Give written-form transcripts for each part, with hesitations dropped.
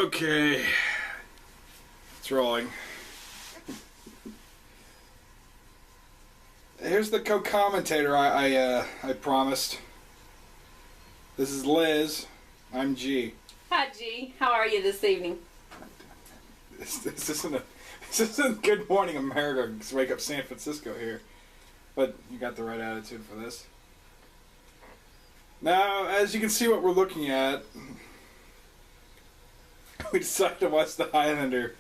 Okay, it's rolling. Here's the co-commentator I promised. This is Liz. I'm G. Hi G. How are you this evening? This isn't Good Morning America. It's Wake Up San Francisco here, but you got the right attitude for this. Now, as you can see, what we're looking at. We decided to watch the Highlander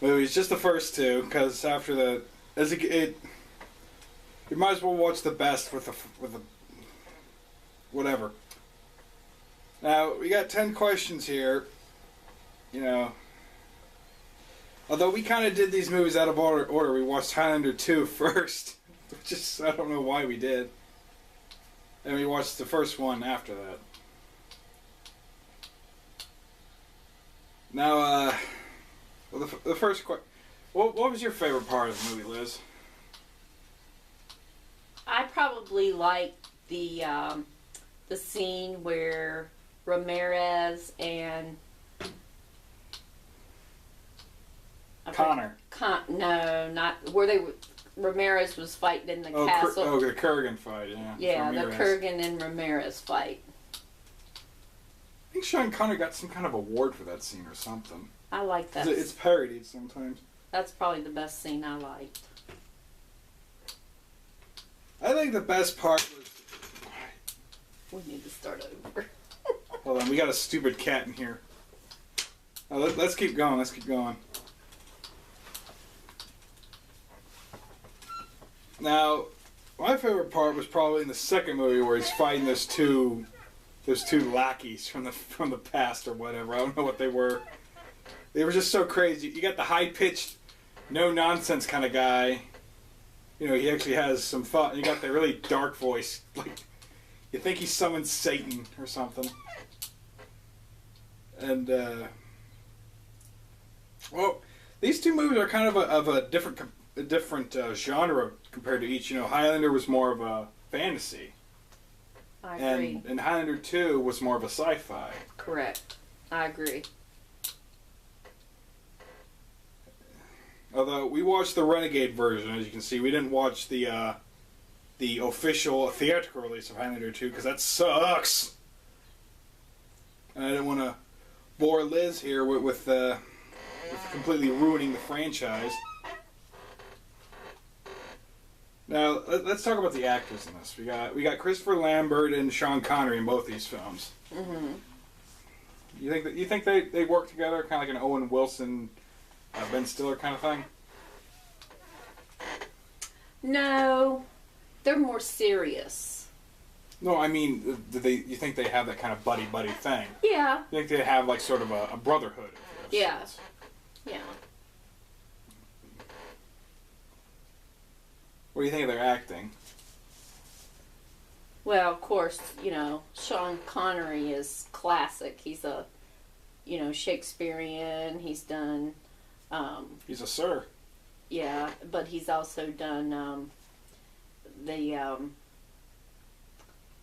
movies, just the first two, because after the, you might as well watch the best with the whatever. Now we got 10 questions here. You know, although we kind of did these movies out of order. We watched Highlander 2 first, which is, I don't know why we did, and we watched the first one after that. Now, well, the first question, what was your favorite part of the movie, Liz? I probably like the scene where Ramirez and Connor. No, not where Ramirez was fighting in the castle. The Kurgan fight, yeah. Yeah, the Kurgan and Ramirez fight. I think Sean Connery got some kind of award for that scene or something. I like that. It's parodied sometimes. That's probably the best scene I liked. I think the best part was... We need to start over. Hold on, we got a stupid cat in here. Oh, let's keep going, Now, my favorite part was probably in the second movie where he's fighting those two lackeys from the past or whatever. I don't know what they were. They were just so crazy. You got the high-pitched, no-nonsense kind of guy. You know, he actually has some thought. And you got the really dark voice. Like, you think he summoned Satan or something. And, well, these two movies are kind of a different genre compared to each. You know, Highlander was more of a fantasy. I agree. And Highlander 2 was more of a sci-fi. Correct. I agree. Although we watched the Renegade version, as you can see, we didn't watch the official theatrical release of Highlander 2 because that sucks. And I didn't want to bore Liz here with completely ruining the franchise. Now let's talk about the actors in this. We got Christopher Lambert and Sean Connery in both these films. Mm-hmm. You think they work together, kind of like an Owen Wilson, Ben Stiller kind of thing? No, they're more serious. No, I mean, you think they have that kind of buddy thing? Yeah. You think they have like sort of a brotherhood? Yeah. Yeah. What do you think of their acting? Well, of course, you know, Sean Connery is classic. He's a, you know, Shakespearean. He's done... He's a sir. Yeah, but he's also done the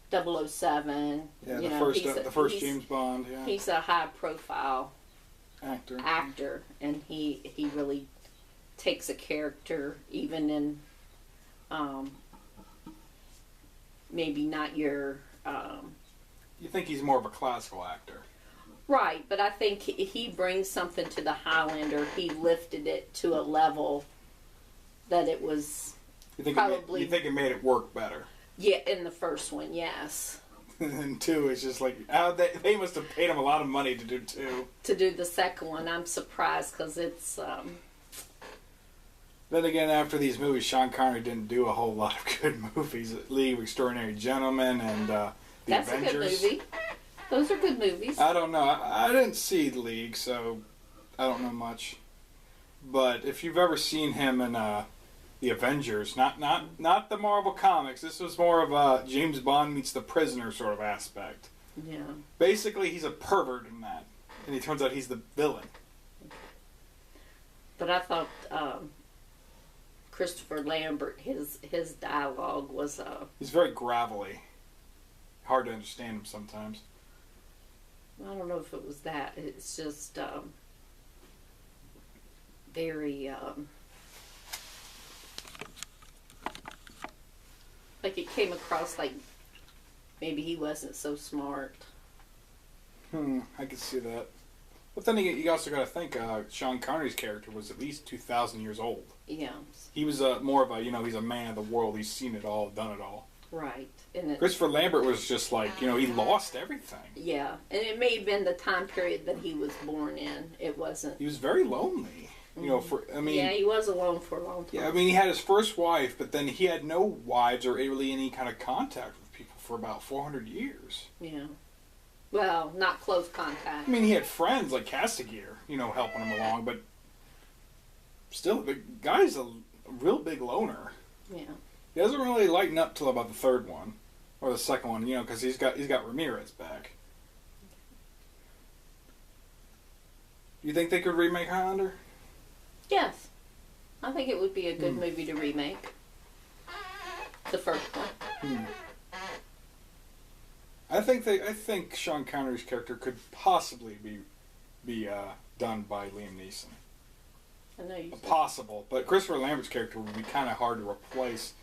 007. Yeah, you the first James Bond. Yeah. He's a high-profile actor, and he really takes a character, even in maybe not your... You think he's more of a classical actor? Right, but I think he brings something to the Highlander. He lifted it to a level that it was you think probably... You think it made it work better? Yeah, in the first one, yes. And 2, it's just like, they must have paid him a lot of money to do 2. To do the second one, I'm surprised because it's... Then again, after these movies, Sean Connery didn't do a whole lot of good movies. League of Extraordinary Gentlemen and The That's Avengers. That's a good movie. Those are good movies. I don't know. I didn't see The League, so I don't know much. But if you've ever seen him in The Avengers, not the Marvel comics, this was more of a James Bond meets the prisoner sort of aspect. Yeah. Basically, he's a pervert in that, and he turns out he's the villain. But I thought Christopher Lambert, his dialogue was... He's very gravelly. Hard to understand him sometimes. I don't know if it was that. It's just very like it came across like maybe he wasn't so smart. I could see that. But then you also got to think Sean Connery's character was at least 2,000 years old. Yeah. He was more of a, he's a man of the world. He's seen it all, done it all. Right. And Christopher Lambert was just like, he lost everything. Yeah. And it may have been the time period that he was born in. It wasn't. He was very lonely. Yeah, he was alone for a long time. Yeah, he had his first wife, but then he had no wives or really any kind of contact with people for about 400 years. Yeah. Well, not close contact. He had friends like Castigier, helping him along, but still, the guy's a real big loner. Yeah. He doesn't really lighten up till about the third one, or the second one, because he's got Ramirez back. Do you think they could remake Highlander? Yes. I think it would be a good movie to remake. The first one. I think Sean Connery's character could possibly be done by Liam Neeson. I know you said. Possible, but Christopher Lambert's character would be kind of hard to replace.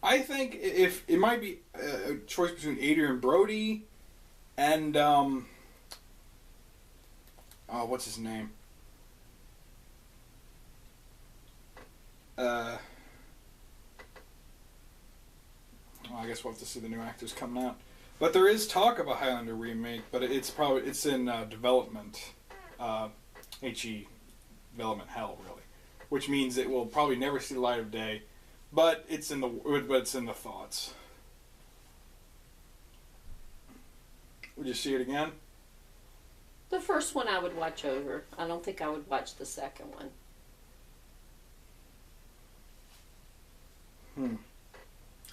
I think if it might be a choice between Adrian Brody and what's his name? I guess we'll have to see the new actors coming out. But there is talk of a Highlander remake, but it's in development, HE development hell really, which means it will probably never see the light of day. But it's in the thoughts. Would you see it again? The first one I would watch over. I don't think I would watch the second one.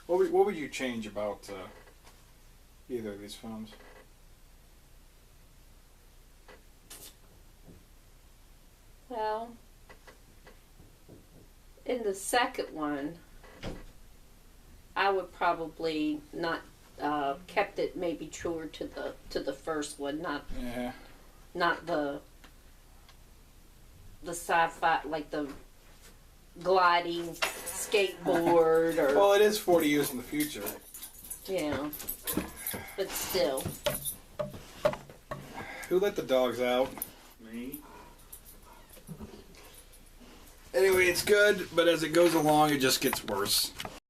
What would you change about either of these films? Well, in the second one, I would probably not kept it maybe truer to the first one, not the sci-fi like the gliding skateboard or. Well, it is 40 years in the future. Yeah, but still. Who let the dogs out? Me. Anyway, it's good, but as it goes along, it just gets worse.